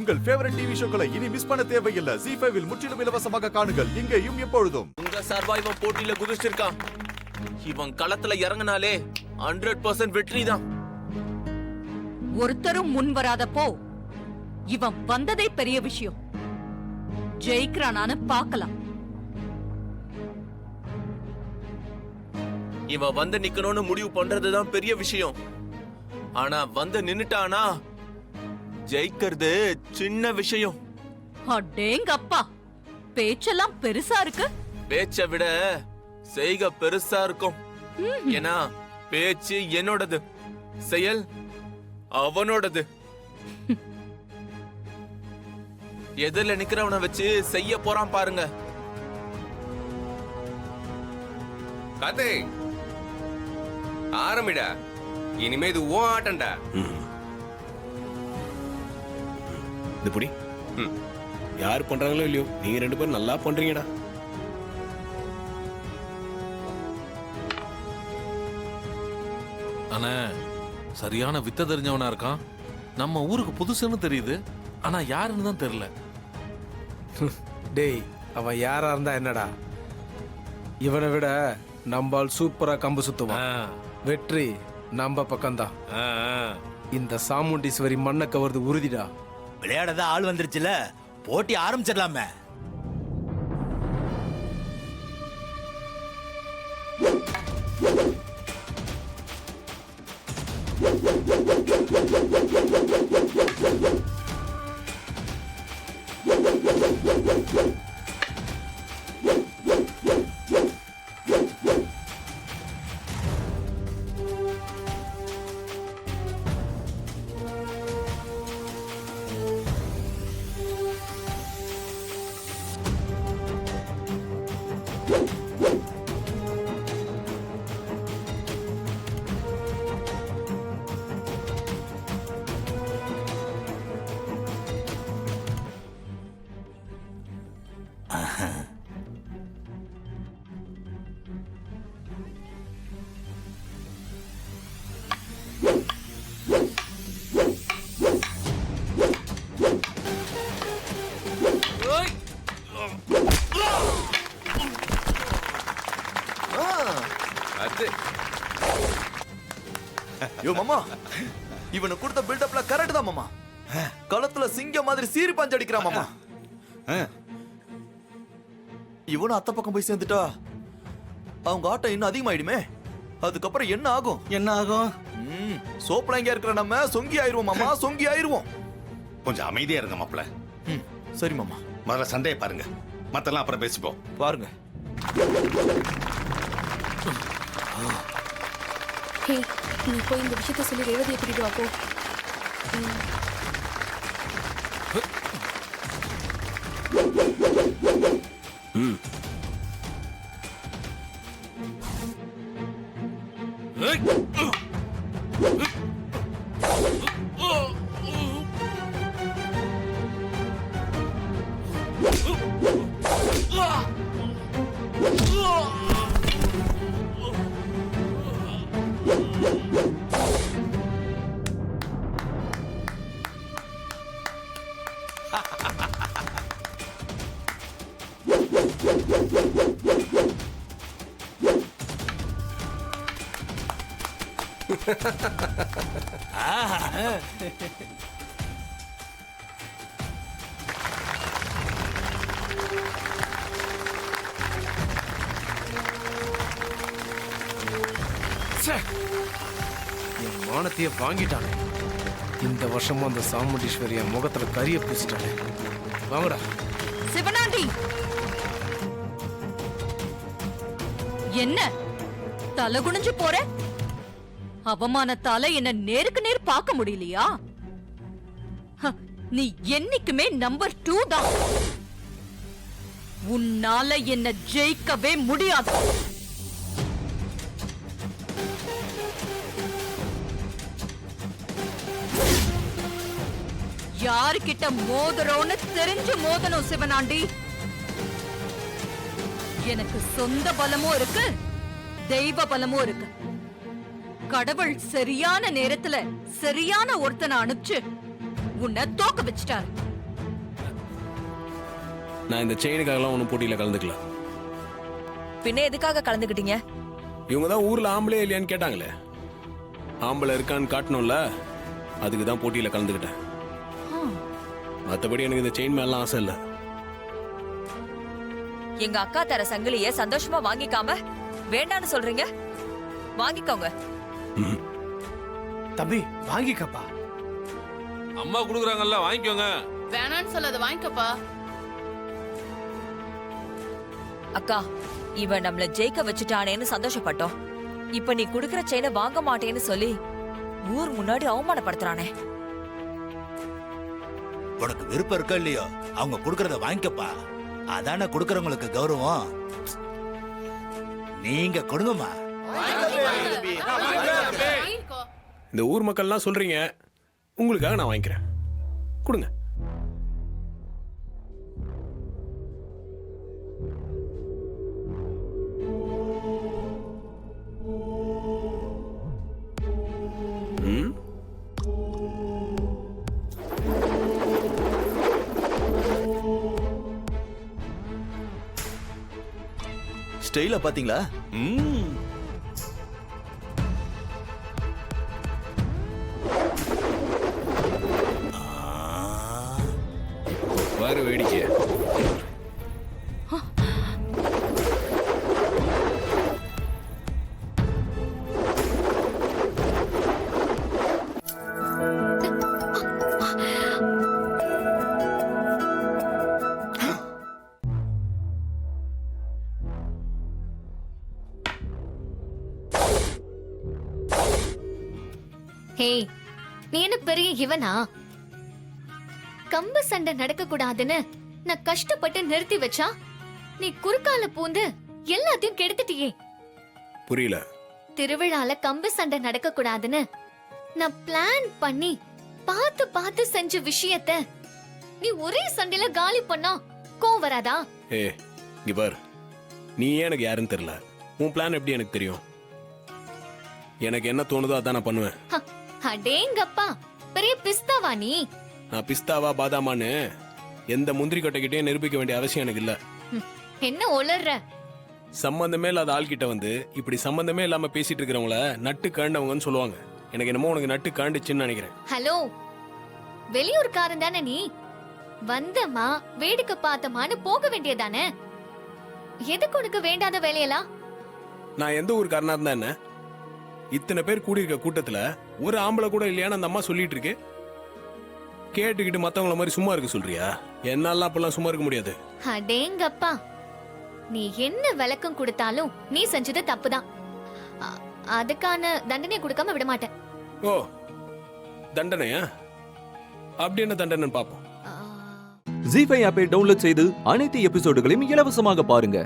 உங்கள் favourite TV ஷோக்களை இனி miss பண்ண தேவையில்லை. ZEE5 இல் முற்றிலும் இலவசமாக காணுங்கள். இங்கேயும் எப்பொழுதும். உங்க சார்பா இவன் போட்டியில குதிச்சிருக்கான். இவன் களத்துல இறங்கினாலே 100% வெற்றிதான். ஒருத்தரும் முன் வராதப்போ இவன் வந்ததே பெரிய விஷயம். ஜெயிக்கிறானான்னு பார்க்கலாம். இவன் வந்து நிக்கணும்னு முடிவு பண்றதுதான் பெரிய விஷயம். ஆனா வந்து நின்னுட்டானா ஜெயிக்கிறது சின்ன விஷயம். அடேங்கப்பா, பேச்செல்லாம் பெருசா இருக்கு. பேச்சை விட செய்க பெருசா இருக்கும். ஏன்னா பேச்சு என்னோடது, செயல் அவனோடது. எதிரில நிக்கிறவனை வச்சு செய்ய போறான் பாருங்க. காத்தே ஆரம்பிடா. இனிமே இது ஓ ஆட்டண்டா. இது புடி. யார் பண்றாங்களோ இல்லையோ, நீங்க 2 பேரும் நல்லா பண்றீங்கடா. அண்ணா சரியான வித்த தெரிஞ்சவனா இருக்கான். நம்ம ஊருக்கு புதுசுன்னு தெரியுது, ஆனா யாருன்னு தான் தெரியல. டேய், அவன் யாரா இருந்தா என்னடா, இவனை விட நம்பால் சூப்பரா கம்பு சுத்துவான். வெற்றி நம்ம பக்கம்தான். இந்த சாமுண்டீஸ்வரி மண்ணை கவர்றது உறுதிடா. விளையாடதான் ஆள் வந்துருச்சுல, போட்டி ஆரம்பிச்சிடலாமே. யோ மாமா, இவனை கொடுத்த பில்டப்ல கரெக்ட் தான் மாமா. களத்துல சிங்கம் மாதிரி சீறி பஞ்சு அடிக்கிறான் மாமா. இவனும் அத்த பக்கம் போய் சேர்ந்துட்டா அவங்க ஆட்டம் இன்னும் அதிகமாயிடுமே. அதுக்கப்புறம் என்ன ஆகும்? சோப்பலாங்க இருக்கிற நம்ம சொங்கி ஆயிருவோம் மாமா, சொங்கி ஆயிருவோம். கொஞ்சம் அமைதியா இருங்க மாப்ள. சரி மாமா, முதல்ல சண்டையை பாருங்க, மத்தெல்லாம் அப்புறம் பேசிப்போம். பாருங்க. ஹே, நீ போய் இந்த விஷயத்த சொல்லி ரேவதியை கூட்டிட்டு வா போ. என் மானத்தையே வாங்கிட்டானே. இந்த வருஷமும் அந்த சாமுண்டீஸ்வரிய முகத்துல கரிய பூசிட்டானே. வாங்கடா சிவனாண்டி. என்ன தலை குனிஞ்சு போற? அவமானத்தால என்ன நேருக்கு நேர் பார்க்க முடியலையா? நீ என்னைக்குமே நம்பர் 2 தான். உன்னால என்ன ஜெயிக்கவே முடியாது. யாருக்கிட்ட மோதுறோன்னு தெரிஞ்சு மோதணும் சிவனாண்டி. எனக்கு சொந்த பலமும் இருக்கு, தெய்வ பலமும் இருக்கு. கடவுள் சரியான நேரத்துல சரியான ஒருத்தனை அனுப்பிச்சு உன்னை தோக்க வச்சிட்டாரு. நான் இந்த செயினுக்காகலாம் ஒன்றும் போட்டியில் கலந்துக்கல. பின்ன எதுக்காக கலந்துக்கிட்டீங்க? இவங்க தான் ஊர்ல ஆம்பளே இல்லையான்னு கேட்டாங்களே, ஆம்பளை இருக்கான்னு காட்டணும்ல, அதுக்கு தான் போட்டியில் கலந்துக்கிட்டேன். மற்றபடி எனக்கு இந்த செயின் மேலாம் ஆசை இல்லை. எங்க அக்கா தர சங்கிலிய சந்தோஷமா வாங்கிக்காம வேண்டான்னு சொல்றீங்க? வாங்கிக்கோங்க. தம்பி வாங்கிக்கப்பா. அம்மா குடுக்குறாங்கல்ல, வாங்கிக்கோங்க. வேணான்னு சொல்லாத, வாங்கிக்கப்பா. அக்கா, இவன் நம்மள ஜெயிக்க வச்சுட்டானேன்னு சந்தோஷப்பட்டோம். இப்ப நீ குடுக்கற செயினை வாங்க மாட்டேன்னு சொல்லி ஊர் முன்னாடி அவமானப்படுத்துறானே. உனக்கு விருப்பம் இருக்கோ இல்லையோ, அவங்க கொடுக்கறத வாங்கிக்கப்பா. அதானே கொடுக்கறவங்களுக்கு கௌரவம். நீங்க கொடுங்கம்மா. இந்த ஊர் மக்கள்லாம் சொல்றீங்க, உங்களுக்காக நான் வாங்கிக்கிறேன். கொடுங்க. ஸ்டைல பாத்தீங்களா? வேறு வேடிக்கை. ஹே, நீ என்ன பெரிய இவனா? கம்பு சண்டை நடக்க கூடாதுன்னு நான் கஷ்டப்பட்டு நிறுத்தி வச்சா நீ குறுக்கால பூந்து எல்லாத்தையும் கெடுத்துட்டியே. புரியல. திருவிழால கம்பு சண்டை நடக்க கூடாதுன்னு நான் பிளான் பண்ணி பார்த்து பார்த்து செஞ்ச விஷயத்த நீ ஒரே சண்டையில காலி பண்ணா கோவம் வராதா? ஏ இங்க பார், நீ எனக்கு யாருன்னு தெரியல. உன் பிளான் எப்படி எனக்கு தெரியும்? எனக்கு என்ன தோணுதோ அதான் நான் பண்ணுவேன். அடேங்கப்பா, பெரிய பிஸ்தாவா நீ? நான் பிஸ்தாவா பாதாமான்னு எந்த முந்திரி கொட்டைக்கிட்டே நிரூபிக்க வேண்டிய அவசியம் எனக்கு இல்ல. என்ன ஒளர்ற? சம்பந்தமே இல்லாத ஆள்கிட்ட வந்து இப்படி சம்பந்தமே இல்லாம பேசிட்டு இருக்கிறவங்கள நட்டு காண்டவங்கன்னு சொல்லுவாங்க. எனக்கு என்னமோ உனக்கு நட்டு காண்டுச்சுன்னு நினைக்கிறேன். ஹலோ, வெளியூர்காரன் தானே நீ? வந்தமா வேடிக்கை பார்த்தமான்னு போக வேண்டியதானே? எதுக்கு உனக்கு வேண்டாத வேலையெல்லாம்? நான் எந்த ஊருக்காரனா இருந்தா என்ன? இத்தனை பேர் கூடியிருக்க கூட்டத்துல ஒரு ஆம்பளை கூட இல்லையான்னு அந்த அம்மா சொல்லிட்டு இருக்கு. கேட்டுக்கிட்டு மத்தவங்கள மாதிரி சும்மா இருக்க சொல்றியா? என்னால அப்பெல்லாம் சும்மா இருக்க முடியாது. அடேங்கப்பா, நீ என்ன விளக்கம் கொடுத்தாலும் நீ செஞ்சது தப்புதான். அதுக்கான தண்டனை கொடுக்காம விட மாட்டேன். ஓ, தண்டனையா? அப்படி என்ன தண்டனை பாப்போம். ஜீ5 ஆப்பை டவுன்லோட் செய்து அனைத்து எபிசோடுகளையும் இலவசமாக பாருங்க.